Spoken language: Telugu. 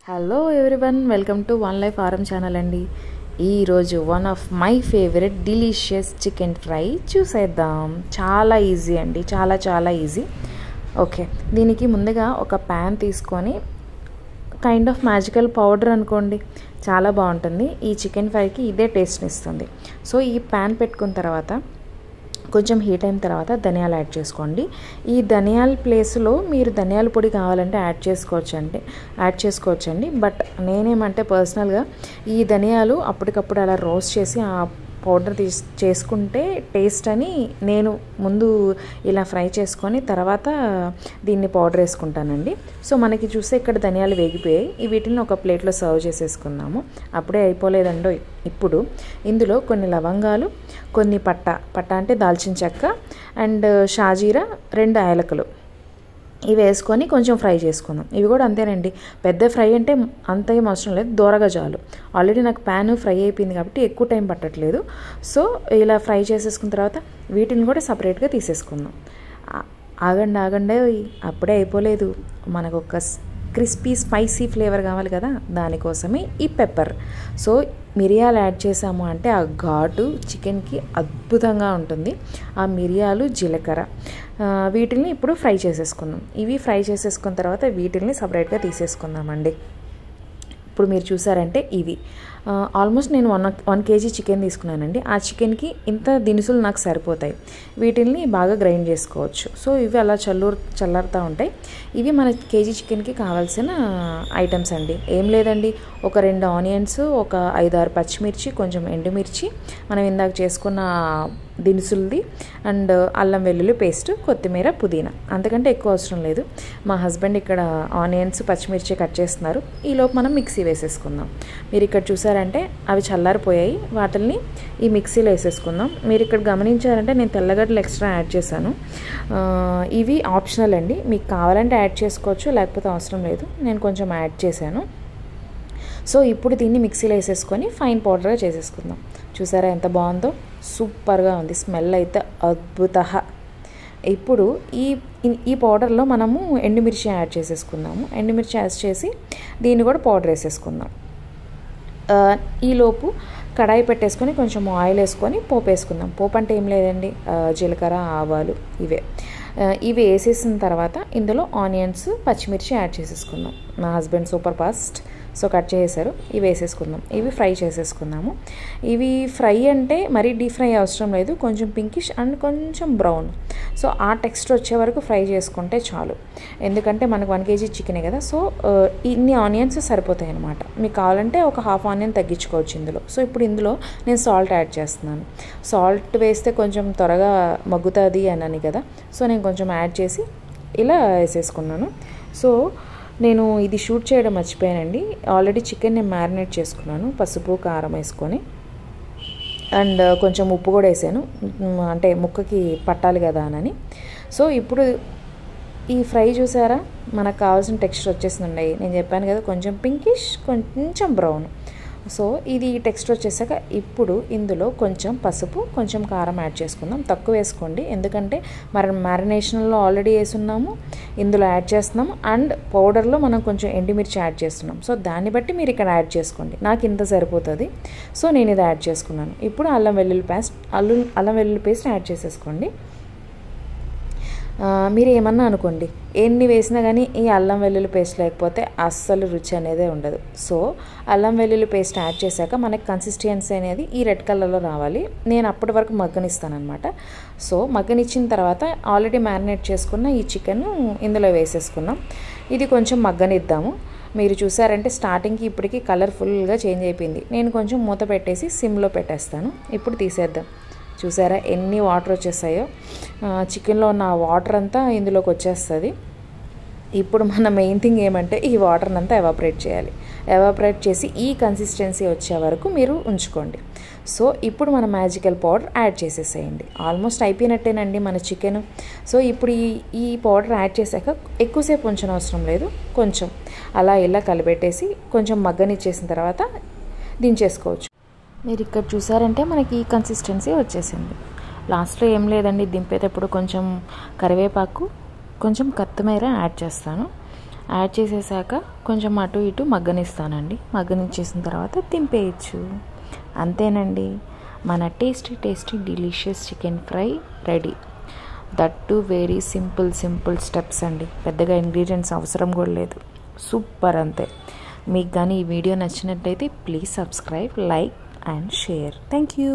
Hello everyone, welcome to one life ఆరం ఛానల్ అండి. ఈరోజు one of my favourite delicious chicken fry చూసేద్దాం. చాలా ఈజీ అండి, చాలా ఈజీ. ఓకే, దీనికి ముందుగా ఒక ప్యాన్ తీసుకొని కైండ్ ఆఫ్ మ్యాజికల్ పౌడర్ అనుకోండి, చాలా బాగుంటుంది. ఈ చికెన్ ఫ్రైకి ఇదే టేస్ట్ని ఇస్తుంది. సో ఈ ప్యాన్ పెట్టుకున్న తర్వాత కొంచెం హీట్ అయిన తర్వాత ధనియాలు యాడ్ చేసుకోండి. ఈ ధనియాల ప్లేస్లో మీరు ధనియాల పొడి కావాలంటే యాడ్ చేసుకోవచ్చండి. బట్ నేనేమంటే పర్సనల్గా ఈ ధనియాలు అప్పటికప్పుడు అలా రోస్ట్ చేసి ఆ పౌడర్ చేసుకుంటే టేస్ట్ అని నేను ముందు ఇలా ఫ్రై చేసుకొని తర్వాత దీన్ని పౌడర్ వేసుకుంటానండి. సో మనకి చూస్తే ఇక్కడ ధనియాలు వేగిపోయాయి. వీటిని ఒక ప్లేట్లో సర్వ్ చేసేసుకుందాము. అప్పుడే అయిపోలేదండో. ఇప్పుడు ఇందులో కొన్ని లవంగాలు, కొన్ని పట్ట అంటే దాల్చిన చెక్క అండ్ షాజీరా, 2 యాలకులు ఇవి వేసుకొని కొంచెం ఫ్రై చేసుకుందాం. ఇవి కూడా అంతేనండి, పెద్ద ఫ్రై అంటే అంత ఏం అవసరం లేదు, దూరగా చాలు. ఆల్రెడీ నాకు ప్యాన్ ఫ్రై అయిపోయింది కాబట్టి ఎక్కువ టైం పట్టట్లేదు. సో ఇలా ఫ్రై చేసేసుకున్న తర్వాత వీటిని కూడా సపరేట్గా తీసేసుకుందాం. ఆగండి, అప్పుడే అయిపోలేదు. మనకు ఒక క్రిస్పీ స్పైసీ ఫ్లేవర్ కావాలి కదా, దానికోసమే ఈ పెప్పర్. సో మిరియాలు యాడ్ చేసాము అంటే ఆ ఘాటు చికెన్కి అద్భుతంగా ఉంటుంది. ఆ మిరియాలు, జీలకర్ర వీటిని ఇప్పుడు ఫ్రై చేసేసుకుందాం. ఇవి ఫ్రై చేసేసుకున్న తర్వాత వీటిని సపరేట్గా తీసేసుకుందామండి. ఇప్పుడు మీరు చూసారంటే ఇవి ఆల్మోస్ట్ నేను 1 కేజీ చికెన్ తీసుకున్నానండి. ఆ చికెన్కి ఇంత దినుసులు నాకు సరిపోతాయి. వీటిని బాగా గ్రైండ్ చేసుకోవచ్చు. సో ఇవి అలా చల్లారుతూ ఉంటాయి. ఇవి మన కేజీ చికెన్కి కావాల్సిన ఐటమ్స్ అండి. ఏం లేదండి, ఒక 2 ఆనియన్స్, ఒక 5-6 పచ్చిమిర్చి, కొంచెం ఎండుమిర్చి, మనం ఇందాక చేసుకున్న దినుసులది అండ్ అల్లం వెల్లుల్లి పేస్ట్, కొత్తిమీర, పుదీనా. అంతకంటే ఎక్కువ అవసరం లేదు. మా హస్బెండ్ ఇక్కడ ఆనియన్స్, పచ్చిమిర్చి కట్ చేస్తున్నారు. ఈలోపు మనం మిక్సీ వేసేసుకుందాం. మీరు ఇక్కడ చూసారంటే అవి చల్లారిపోయాయి. వాటిని ఈ మిక్సీలో వేసేసుకుందాం. మీరు ఇక్కడ గమనించారంటే నేను తెల్లగడ్డలు ఎక్స్ట్రా యాడ్ చేశాను. ఇవి ఆప్షనల్ అండి, మీకు కావాలంటే యాడ్ చేసుకోవచ్చు, లేకపోతే అవసరం లేదు. నేను కొంచెం యాడ్ చేశాను. సో ఇప్పుడు దీన్ని మిక్సీలో వేసేసుకొని ఫైన్ పౌడర్గా చేసేసుకుందాం. చూసారా ఎంత బాగుందో, సూపర్గా ఉంది. స్మెల్ అయితే అద్భుత. ఇప్పుడు ఈ పౌడర్లో మనము ఎండుమిర్చి యాడ్ చేసేసుకుందాము. ఎండుమిర్చి యాడ్ చేసి దీన్ని కూడా పౌడర్ వేసేసుకుందాం. ఈలోపు కడాయి పెట్టేసుకొని కొంచెం ఆయిల్ వేసుకొని పోపు వేసుకుందాం. పోపు అంటే ఏం లేదండి, జీలకర్ర, ఆవాలు ఇవి వేసేసిన తర్వాత ఇందులో ఆనియన్స్, పచ్చిమిర్చి యాడ్ చేసేసుకుందాం. మా husband super fast, so cut చేసేసారు. ఇవి వేసేసుకుందాం. ఇవి ఫ్రై చేసేసుకుందాము. ఇవి ఫ్రై అంటే మరీ డీప్ ఫ్రై అవసరం లేదు, కొంచెం పింకిష్ అండ్ కొంచెం బ్రౌన్. సో ఆ టెక్స్చర్ వచ్చే వరకు ఫ్రై చేసుకుంటే చాలు. ఎందుకంటే మనకు 1 కేజీ చికెనే కదా, సో ఇన్ని ఆనియన్స్ సరిపోతాయి అన్నమాట. మీకు కావాలంటే ఒక హాఫ్ ఆనియన్ తగ్గించుకోవచ్చు ఇందులో. సో ఇప్పుడు ఇందులో నేను సాల్ట్ యాడ్ చేస్తున్నాను. సాల్ట్ వేస్తే కొంచెం త్వరగా మగ్గుతుంది అని కదా, సో నేను కొంచెం యాడ్ చేసి ఇలా వేసేసుకున్నాను. సో నేను ఇది షూట్ చేయడం మర్చిపోయానండి. ఆల్రెడీ చికెన్ నేను మ్యారినేట్ చేసుకున్నాను, పసుపు, కారం వేసుకొని అండ్ కొంచెం ఉప్పు కూడా వేసాను, అంటే ముక్కకి పట్టాలి కదా అని. సో ఇప్పుడు ఈ ఫ్రై చూసారా, మనకు కావాల్సిన టెక్స్చర్ వచ్చేసిందండి. నేను చెప్పాను కదా, కొంచెం పింకిష్, కొంచెం బ్రౌన్. సో ఇది టెక్స్చర్ వచ్చేసాక ఇప్పుడు ఇందులో కొంచెం పసుపు, కొంచెం కారం యాడ్ చేసుకుందాం. తక్కువ వేసుకోండి, ఎందుకంటే మ్యారినేషన్లో ఆల్రెడీ వేసున్నాము, ఇందులో యాడ్ చేస్తున్నాము అండ్ పౌడర్లో మనం కొంచెం ఎండుమిర్చి యాడ్ చేస్తున్నాం. సో దాన్ని బట్టి మీరు ఇక్కడ యాడ్ చేసుకోండి. నాకు ఇంత సరిపోతుంది, సో నేను ఇది యాడ్ చేసుకున్నాను. ఇప్పుడు అల్లం వెల్లుల్లి పేస్ట్ యాడ్ చేసేసుకోండి. మీరు ఏమన్నా అనుకోండి, ఎన్ని వేసినా కానీ ఈ అల్లం వెల్లుల్లి పేస్ట్ లేకపోతే అస్సలు రుచి అనేది ఉండదు. సో అల్లం వెల్లుల్లి పేస్ట్ యాడ్ చేశాక మనకి కన్సిస్టెన్సీ అనేది ఈ రెడ్ కలర్లో రావాలి. నేను అప్పటి వరకు మగ్గనిస్తానమాట. సో మగ్గనిచ్చిన తర్వాత ఆల్రెడీ మ్యారినేట్ చేసుకున్న ఈ చికెన్ ఇందులో వేసేసుకున్నాం. ఇది కొంచెం మగ్గనిద్దాము. మీరు చూసారంటే స్టార్టింగ్కి ఇప్పటికీ కలర్ ఫుల్గా చేంజ్ అయిపోయింది. నేను కొంచెం మూత పెట్టేసి సిమ్లో పెట్టేస్తాను. ఇప్పుడు తీసేద్దాం. చూసారా ఎన్ని వాటర్ వచ్చేసాయో, చికెన్లో ఉన్న వాటర్ అంతా ఇందులోకి వచ్చేస్తుంది. ఇప్పుడు మన మెయిన్ థింగ్ ఏమంటే ఈ వాటర్ని అంతా ఎవాపరేట్ చేయాలి. ఎవాపరేట్ చేసి ఈ కన్సిస్టెన్సీ వచ్చే వరకు మీరు ఉంచుకోండి. సో ఇప్పుడు మన మ్యాజికల్ పౌడర్ యాడ్ చేసేసేయండి. ఆల్మోస్ట్ అయిపోయినట్టేనండి మన చికెన్. సో ఇప్పుడు ఈ పౌడర్ యాడ్ చేశాక ఎక్కువసేపు ఉంచని అవసరం లేదు, కొంచెం అలా ఇలా కలిపెట్టేసి కొంచెం మగ్గనిచ్చేసిన తర్వాత దించేసుకోవచ్చు. మీరు ఇక్కడ చూసారంటే మనకి ఈ కన్సిస్టెన్సీ వచ్చేసింది. లాస్ట్లో ఏం లేదండి, దింపేటప్పుడు కొంచెం కరివేపాకు, కొంచెం కొత్తిమీర యాడ్ చేస్తాను. యాడ్ చేసేసాక కొంచెం అటు ఇటు మగ్గనిస్తానండి. మగ్గనిచ్చేసిన తర్వాత దింపేయచ్చు. అంతేనండి, మన tasty delicious chicken fry ready. That to very simple steps అండి. పెద్దగా ఇంగ్రీడియంట్స్ అవసరం కూడా లేదు. సూపర్ అంతే. మీకు కానీ ఈ వీడియో నచ్చినట్లయితే please subscribe, like and share. Thank you.